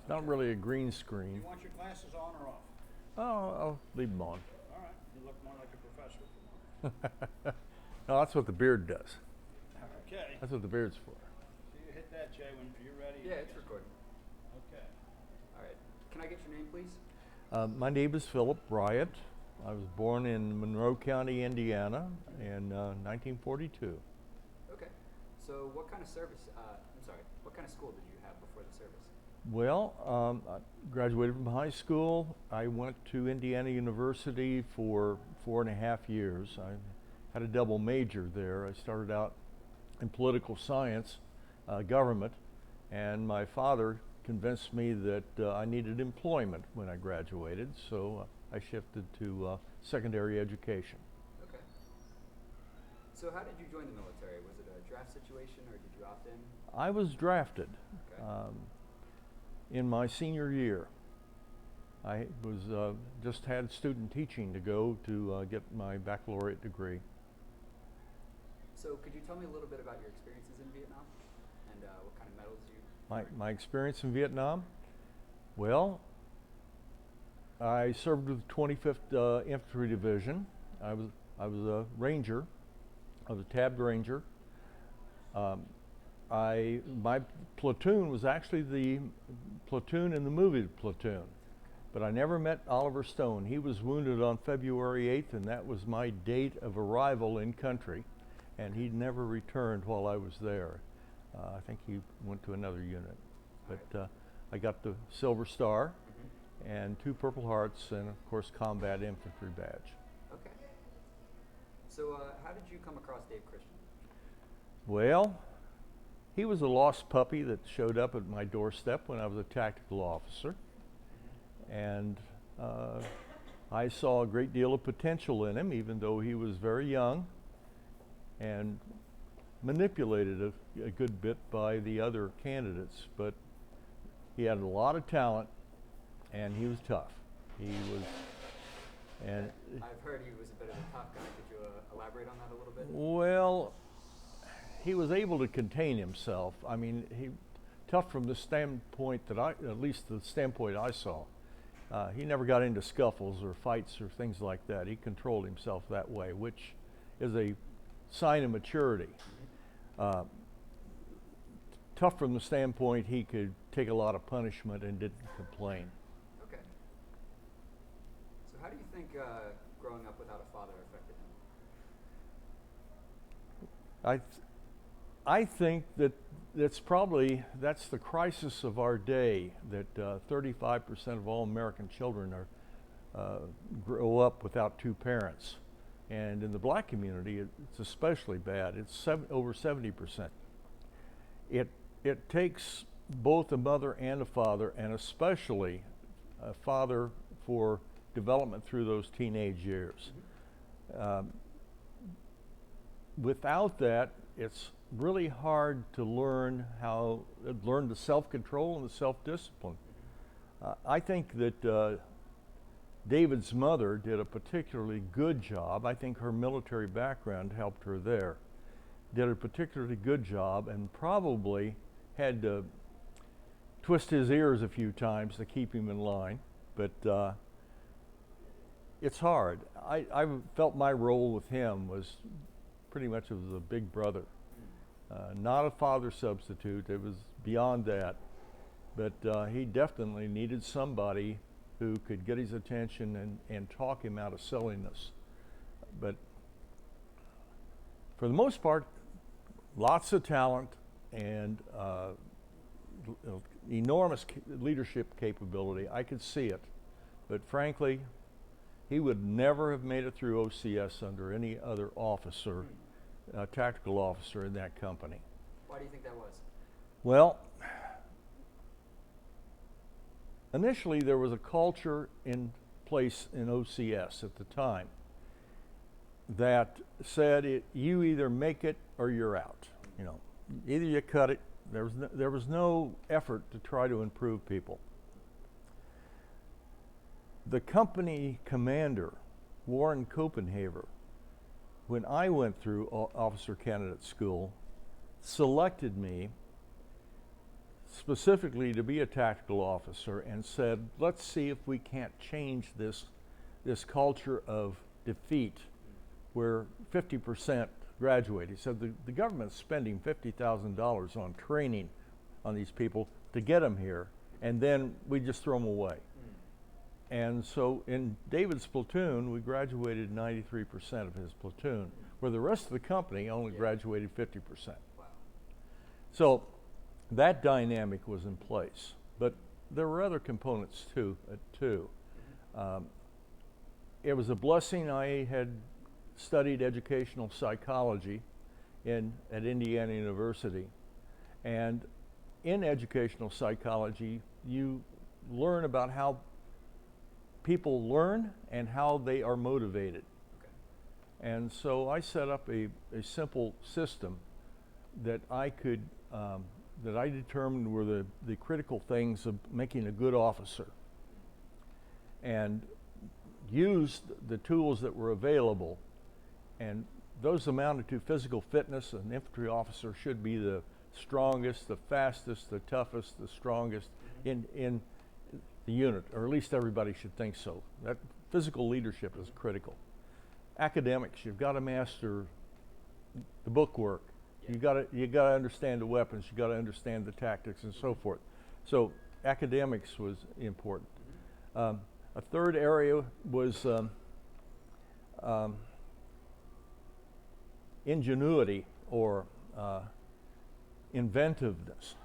It's not really a green screen. You want your glasses on or off? Oh, I'll leave them on. All right. You look more like a professor. No, that's what the beard does. Okay. That's what the beard's for. So you hit that, Jay, when you're ready. Yeah, it's recording. Okay. All right. Can I get your name, please? My name is Philip Bryant. I was born in Monroe County, Indiana in 1942. Okay. So what kind of service, what kind of school did you have before the service? Well, I graduated from high school. I went to Indiana University for 4.5 years. I had a double major there. I started out in political science, government, and my father convinced me that I needed employment when I graduated, so I shifted to secondary education. Okay. So how did you join the military? Was it a draft situation or did you opt in? I was drafted Okay. in my senior year. I was just had student teaching to go to get my baccalaureate degree. So could you tell me a little bit about your experiences in Vietnam and what kind of medals you My experience in Vietnam? Well, I served with the 25th Infantry Division. I was a ranger. I was a tabbed ranger. My platoon was actually the platoon in the movie Platoon, but I never met Oliver Stone. He was wounded on February 8th, and that was my date of arrival in country, and he never returned while I was there. I think he went to another unit, but I got the Silver Star and 2 Purple Hearts, and of course Combat Infantry badge. Okay. So how did you come across Dave Christian? Well, he was a lost puppy that showed up at my doorstep when I was a tactical officer, and I saw a great deal of potential in him, even though he was very young, and manipulated a good bit by the other candidates, but he had a lot of talent, and he was tough. He was, and I've heard he was a bit of a tough guy. Could you elaborate on that a little bit? well, he was able to contain himself. I mean, he tough from the standpoint that at least the standpoint I saw. He never got into scuffles or fights or things like that. He controlled himself that way, which is a sign of maturity. Tough from the standpoint he could take a lot of punishment and didn't complain. Okay. So how do you think growing up without a father affected him? I think that that's the crisis of our day, that 35% of all American children grow up without 2 parents. And in the black community, it's especially bad. It's over 70%. It takes both a mother and a father, and especially a father for development through those teenage years. Without that, it's really hard to learn the self-control and the self-discipline. I think that David's mother did a particularly good job. I think her military background helped her there. Did a particularly good job, and probably had to twist his ears a few times to keep him in line. But it's hard. I felt my role with him was pretty much of a big brother. Not a father substitute. It was beyond that. But he definitely needed somebody who could get his attention and talk him out of silliness. But for the most part, lots of talent and enormous leadership capability. I could see it. But frankly, he would never have made it through OCS under any other officer, tactical officer in that company. Why do you think that was? Well, initially there was a culture in place in OCS at the time that said you either make it or you're out. You know, either you cut it. There was no effort to try to improve people. The company commander, Warren Copenhaver, when I went through officer candidate school, selected me specifically to be a tactical officer and said, let's see if we can't change this culture of defeat where 50% graduate. He said the government's spending $50,000 on training on these people to get them here, and then we just throw them away. And so in David's platoon, we graduated 93% of his platoon, where the rest of the company only graduated 50%. Wow. So that dynamic was in place, but there were other components too. It was a blessing. I had studied educational psychology at Indiana University, and in educational psychology, you learn about how people learn and how they are motivated. Okay. And so I set up a simple system that I could, that I determined were the critical things of making a good officer, and used the tools that were available. And those amounted to physical fitness. An infantry officer should be the strongest, the fastest, the toughest, the strongest in the unit, or at least everybody should think so. That physical leadership is critical. Academics, you've got to master the book work. You got to understand the weapons. You got to understand the tactics and so forth. So academics was important. A third area was ingenuity or inventiveness.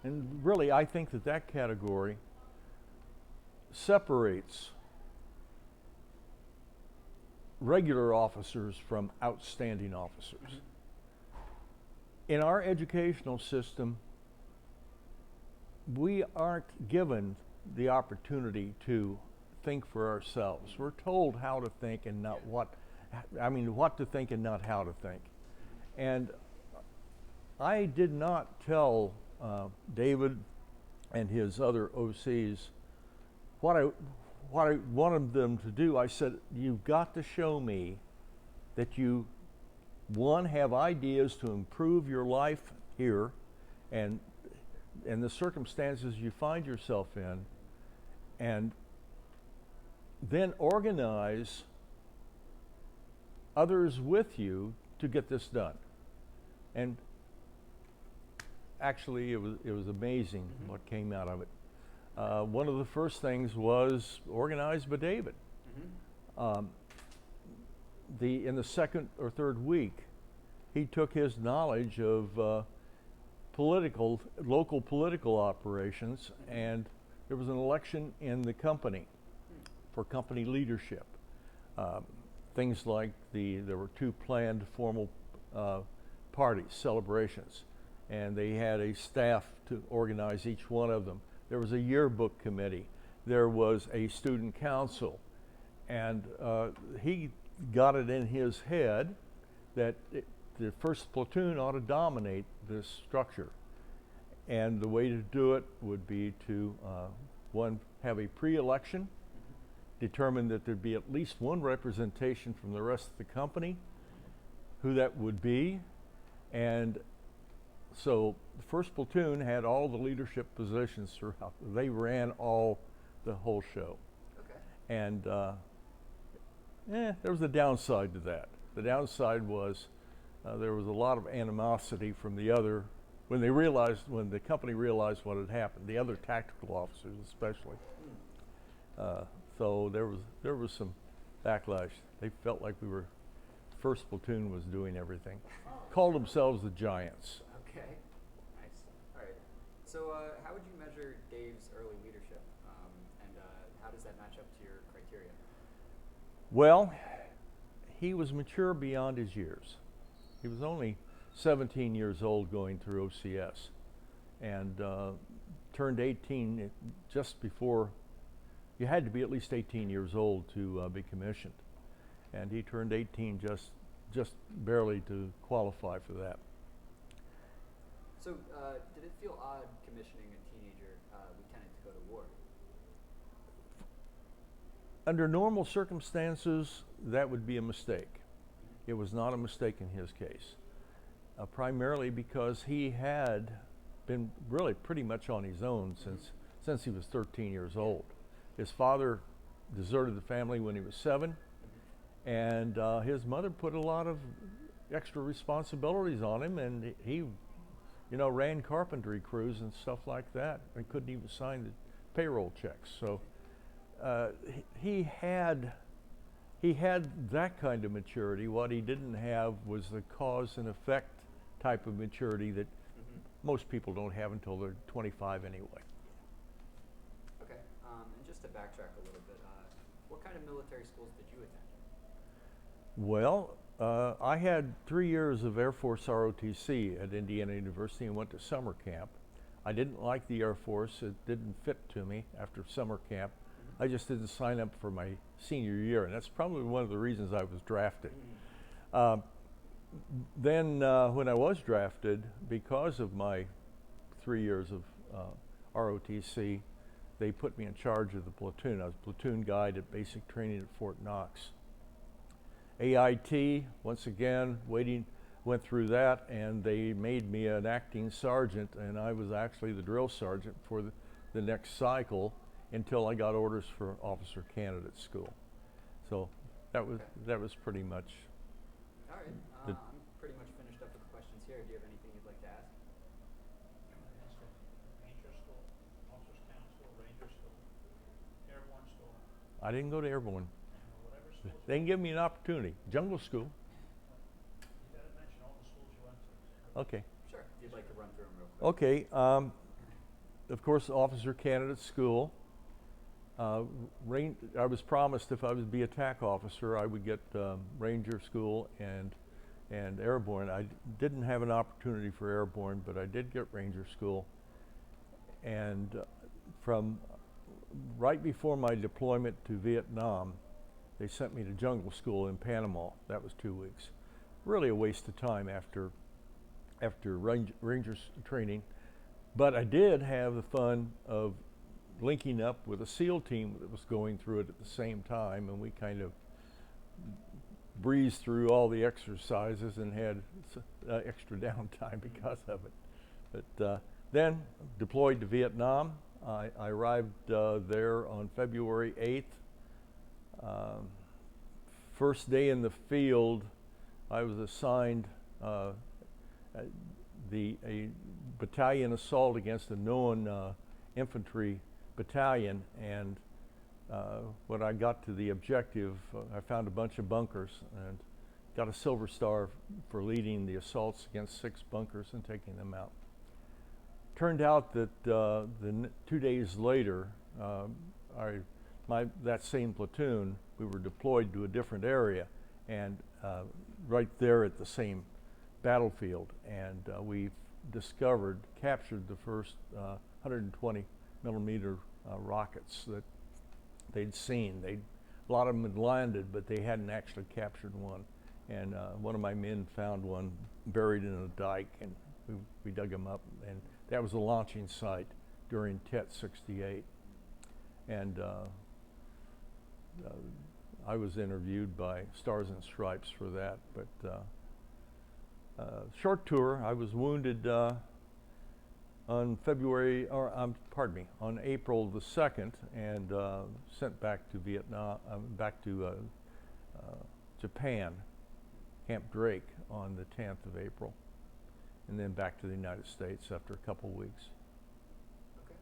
And really, I think that category separates regular officers from outstanding officers. In our educational system, we aren't given the opportunity to think for ourselves. We're told how to think and not what to think and not how to think. And I did not tell David and his other OCs what I wanted them to do. I said, you've got to show me that you, one, have ideas to improve your life here and the circumstances you find yourself in, and then organize others with you to get this done. And actually, it was amazing what came out of it. One of the first things was organized by David. In the second or third week, he took his knowledge of local political operations, and there was an election in the company for company leadership. Things like there were 2 planned formal parties, celebrations, and they had a staff to organize each one of them. There was a yearbook committee. There was a student council, and he got it in his head that the first platoon ought to dominate this structure. And the way to do it would be to, one, have a pre-election, determine that there'd be at least one representation from the rest of the company, who that would be. And so the first platoon had all the leadership positions throughout. They ran the whole show. Okay. And there was a downside to that. The downside was there was a lot of animosity from the other, when the company realized what had happened, the other tactical officers especially. So there was some backlash. They felt like first platoon was doing everything. Called themselves the Giants. Okay. Nice. All right. So how would you measure Dave's early leadership, and how does that match up to your criteria? Well, he was mature beyond his years. He was only 17 years old going through OCS, and turned 18 just before. You had to be at least 18 years old to be commissioned, and he turned 18 just barely to qualify for that. So did it feel odd commissioning a teenager lieutenant to go to war? Under normal circumstances, that would be a mistake. It was not a mistake in his case, primarily because he had been really pretty much on his own since he was 13 years old. His father deserted the family when he was 7, and his mother put a lot of extra responsibilities on him, and he, ran carpentry crews and stuff like that, and couldn't even sign the payroll checks. So he had that kind of maturity. What he didn't have was the cause and effect type of maturity that most people don't have until they're 25 anyway. Okay, and just to backtrack a little bit, what kind of military schools did you attend? Well, I had 3 years of Air Force ROTC at Indiana University and went to summer camp. I didn't like the Air Force. It didn't fit to me after summer camp. I just didn't sign up for my senior year, and that's probably one of the reasons I was drafted. Then when I was drafted, because of my 3 years of ROTC, they put me in charge of the platoon. I was platoon guide at basic training at Fort Knox. AIT, once again, went through that, and they made me an acting sergeant, and I was actually the drill sergeant for the next cycle until I got orders for officer candidate school. So that was pretty much. All right, I'm pretty much finished up with the questions here. Do you have anything you'd like to ask? Ranger school, officers council, ranger school, airborne school, I didn't go to airborne. whatever schools. They didn't give me an opportunity. Jungle school. You gotta mention all the schools you went to. Okay. Sure, if you'd like to run through them real quick. Okay. Of course, officer candidate school. I was promised if I was to be a TAC officer, I would get Ranger school and airborne. I didn't have an opportunity for airborne, but I did get Ranger school. And from right before my deployment to Vietnam, they sent me to jungle school in Panama. That was 2 weeks. Really a waste of time after Rangers training. But I did have the fun of linking up with a SEAL team that was going through it at the same time, and we kind of breezed through all the exercises and had extra downtime because of it. But then deployed to Vietnam. I arrived there on February 8th. First day in the field, I was assigned a battalion assault against a known infantry battalion, and when I got to the objective, I found a bunch of bunkers and got a Silver Star for leading the assaults against 6 bunkers and taking them out. Turned out that 2 days later, that same platoon, we were deployed to a different area, and right there at the same battlefield, and we captured the first 120 millimeter rockets that they'd seen. A lot of them had landed, but they hadn't actually captured one. And one of my men found one buried in a dike, and we dug him up, and that was a launching site during TET 68. And I was interviewed by Stars and Stripes for that, but short tour. I was wounded on April the 2nd, and sent back to Vietnam, back to Japan, Camp Drake, on the 10th of April, and then back to the United States after a couple weeks. Okay,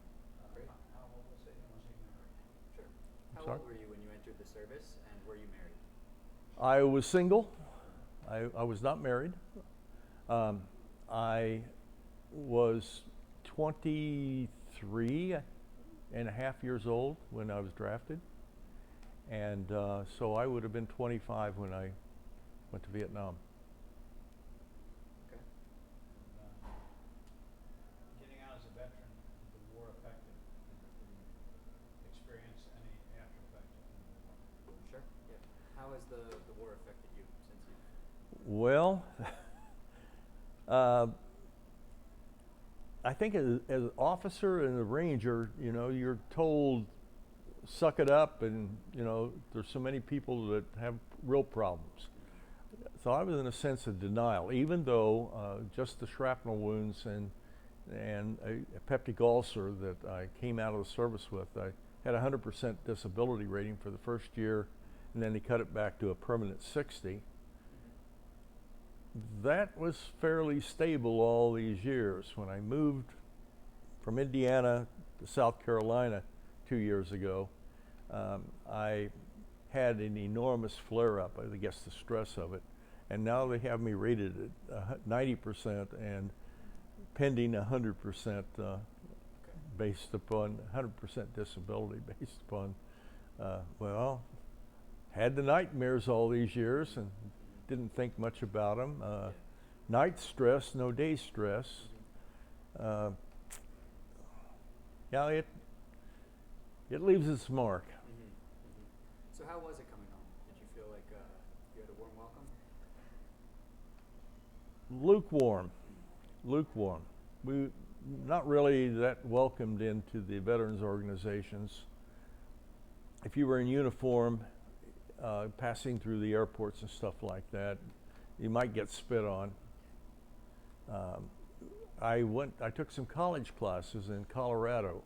great. How old was he? Was he married? Sure. How Sorry? old were you when you entered the service, and were you married? I was single. I was not married. I was 23 and a half years old when I was drafted, and so I would have been 25 when I went to Vietnam. Okay. Getting out as a veteran, did the war affect you? Did you experience any after effects from the war? Sure. Yeah. How has the war affected you since you? Well, I think as an officer and a ranger, you're told, suck it up, and there's so many people that have real problems. So I was in a sense of denial, even though just the shrapnel wounds and a peptic ulcer that I came out of the service with. I had a 100% disability rating for the first year, and then they cut it back to a permanent 60. That was fairly stable all these years. When I moved from Indiana to South Carolina 2 years ago, I had an enormous flare-up, I guess the stress of it, and now they have me rated at 90% and pending 100% based upon 100% disability based upon, well, had the nightmares all these years and didn't think much about them. Night stress, no day stress. Yeah, it leaves its mark. So how was it coming home? Did you feel like you had a warm welcome? Lukewarm. Lukewarm. We not really that welcomed into the veterans organizations. If you were in uniform, passing through the airports and stuff like that, you might get spit on. I took some college classes in Colorado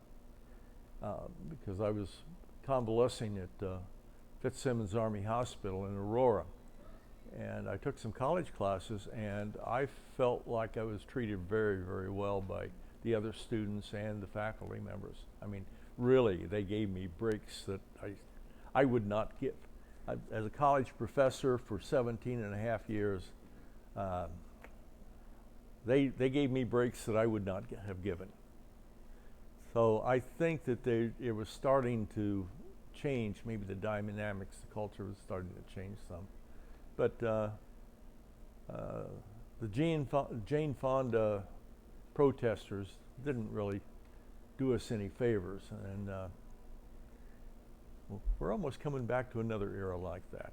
because I was convalescing at Fitzsimmons Army Hospital in Aurora. And I took some college classes, and I felt like I was treated very, very well by the other students and the faculty members. I mean, really, they gave me breaks that I would not give. As a college professor for 17 and a half years, they gave me breaks that I would not have given. So I think that it was starting to change. Maybe the dynamics, the culture was starting to change some. But the Jane Fonda protesters didn't really do us any favors, and we're almost coming back to another era like that.